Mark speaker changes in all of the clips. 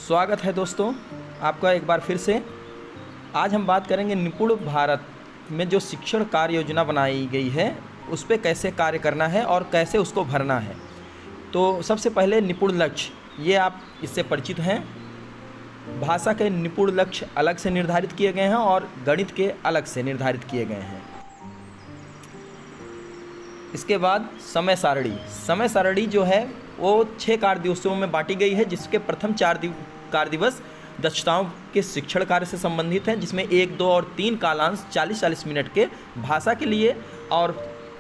Speaker 1: स्वागत है दोस्तों आपका एक बार फिर से। आज हम बात करेंगे निपुण भारत में जो शिक्षण कार्य योजना बनाई गई है उस पे कैसे कार्य करना है और कैसे उसको भरना है। तो सबसे पहले निपुण लक्ष्य, ये आप इससे परिचित हैं। भाषा के निपुण लक्ष्य अलग से निर्धारित किए गए हैं और गणित के अलग से निर्धारित किए गए हैं। इसके बाद समय सारणी जो है वो 6 कार्य दिवसों में बांटी गई है, जिसके प्रथम 4 कार्य दिवस दक्षताओं के शिक्षण कार्य से संबंधित हैं, जिसमें 1, 2 और 3 कालांश 40-40 मिनट के भाषा के लिए और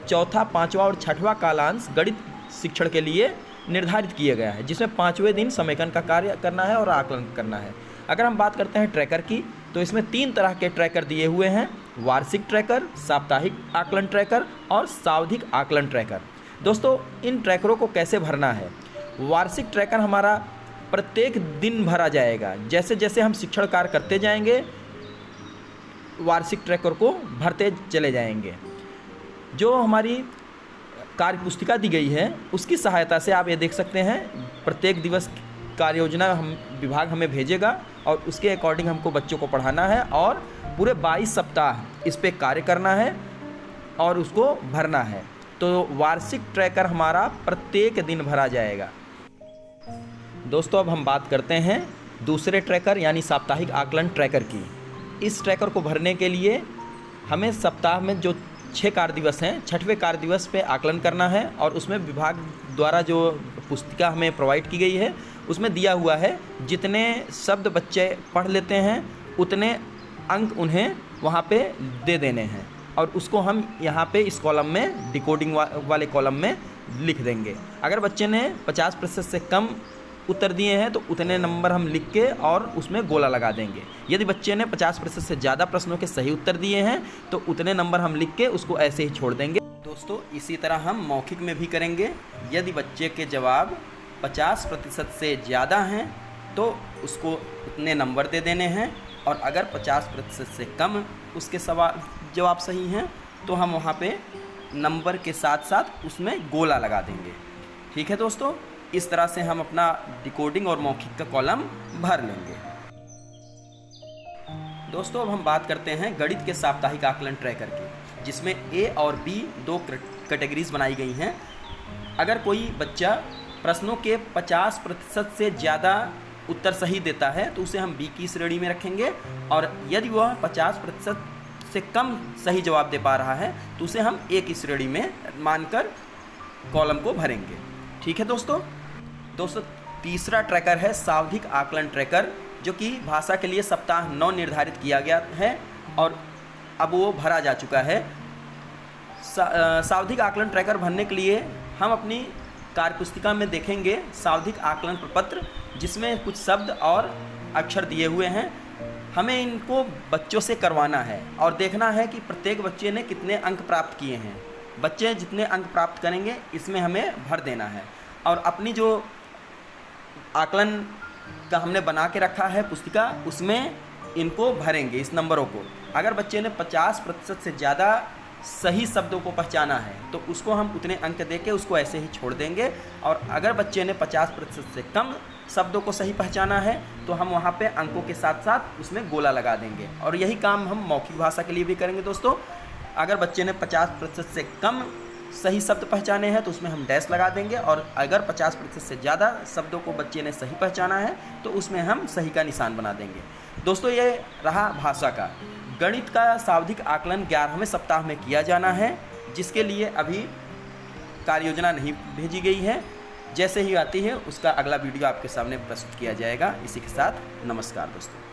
Speaker 1: चौथा, 5वां और 6वां कालांश गणित शिक्षण के लिए निर्धारित किया गया है, जिसमें 5वें दिन समेकन का कार्य करना है और आकलन करना है। अगर हम बात करते हैं ट्रैकर की, तो इसमें 3 तरह के ट्रैकर दिए हुए हैं: वार्षिक ट्रैकर, साप्ताहिक आकलन ट्रैकर और सावधिक आकलन ट्रैकर। दोस्तों, इन ट्रैकरों को कैसे भरना है? वार्षिक ट्रैकर हमारा प्रत्येक दिन भरा जाएगा। जैसे जैसे हम शिक्षण कार्य करते जाएंगे वार्षिक ट्रैकर को भरते चले जाएंगे। जो हमारी कार्य पुस्तिका दी गई है उसकी सहायता से आप ये देख सकते हैं, प्रत्येक दिवस कार्य योजना विभाग हमें भेजेगा और उसके अकॉर्डिंग हमको बच्चों को पढ़ाना है और पूरे 22 सप्ताह इस पे कार्य करना है और उसको भरना है। तो वार्षिक ट्रैकर हमारा प्रत्येक दिन भरा जाएगा। दोस्तों, अब हम बात करते हैं दूसरे ट्रैकर यानी साप्ताहिक आकलन ट्रैकर की। इस ट्रैकर को भरने के लिए हमें सप्ताह में जो 6 कार्य दिवस हैं, 6वें कार्य दिवस पे आकलन करना है और उसमें विभाग द्वारा जो पुस्तिका हमें प्रोवाइड की गई है उसमें दिया हुआ है जितने शब्द बच्चे पढ़ लेते हैं उतने अंक उन्हें वहाँ पे दे देने हैं और उसको हम यहाँ पे इस कॉलम में, डिकोडिंग वाले कॉलम में लिख देंगे। अगर बच्चे ने 50% से कम उत्तर दिए हैं तो उतने नंबर हम लिख के और उसमें गोला लगा देंगे। यदि बच्चे ने 50% से ज़्यादा प्रश्नों के सही उत्तर दिए हैं तो उतने नंबर हम लिख के उसको ऐसे ही छोड़ देंगे। दोस्तों, इसी तरह हम मौखिक में भी करेंगे। यदि बच्चे के जवाब 50% से ज़्यादा हैं तो उसको उतने नंबर दे देने हैं और अगर 50% से कम उसके जवाब सही हैं तो हम वहाँ पे नंबर के साथ साथ उसमें गोला लगा देंगे। ठीक है दोस्तों, इस तरह से हम अपना डिकोडिंग और मौखिक का कॉलम भर लेंगे। दोस्तों, अब हम बात करते हैं गणित के साप्ताहिक आकलन ट्रैकर की, जिसमें ए और बी 2 कैटेगरीज बनाई गई हैं। अगर कोई बच्चा प्रश्नों के 50% से ज़्यादा उत्तर सही देता है तो उसे हम बी की श्रेणी में रखेंगे और यदि वह 50% से कम सही जवाब दे पा रहा है तो उसे हम ए की श्रेणी में मानकर कॉलम को भरेंगे। ठीक है दोस्तों, तीसरा ट्रैकर है सावधिक आकलन ट्रैकर, जो कि भाषा के लिए सप्ताह 9 निर्धारित किया गया है और अब वो भरा जा चुका है। सावधिक आकलन ट्रैकर भरने के लिए हम अपनी कार्यपुस्तिका में देखेंगे सावधिक आकलन प्रपत्र, जिसमें कुछ शब्द और अक्षर दिए हुए हैं। हमें इनको बच्चों से करवाना है और देखना है कि प्रत्येक बच्चे ने कितने अंक प्राप्त किए हैं। बच्चे जितने अंक प्राप्त करेंगे इसमें हमें भर देना है और अपनी जो आकलन का हमने बना के रखा है पुस्तिका, उसमें इनको भरेंगे, इस नंबरों को। अगर बच्चे ने 50% से ज़्यादा सही शब्दों को पहचाना है तो उसको हम उतने अंक देके उसको ऐसे ही छोड़ देंगे और अगर बच्चे ने 50% से कम शब्दों को सही पहचाना है तो हम वहाँ पे अंकों के साथ साथ उसमें गोला लगा देंगे। और यही काम हम मौखिक भाषा के लिए भी करेंगे दोस्तों। अगर बच्चे ने 50% से कम सही शब्द पहचाने हैं तो उसमें हम डैश लगा देंगे और अगर 50% से ज़्यादा शब्दों को बच्चे ने सही पहचाना है तो उसमें हम सही का निशान बना देंगे। दोस्तों, ये रहा भाषा का। गणित का सावधिक आकलन 11वें सप्ताह में किया जाना है, जिसके लिए अभी कार्य योजना नहीं भेजी गई है। जैसे ही आती है उसका अगला वीडियो आपके सामने प्रस्तुत किया जाएगा। इसी के साथ नमस्कार दोस्तों।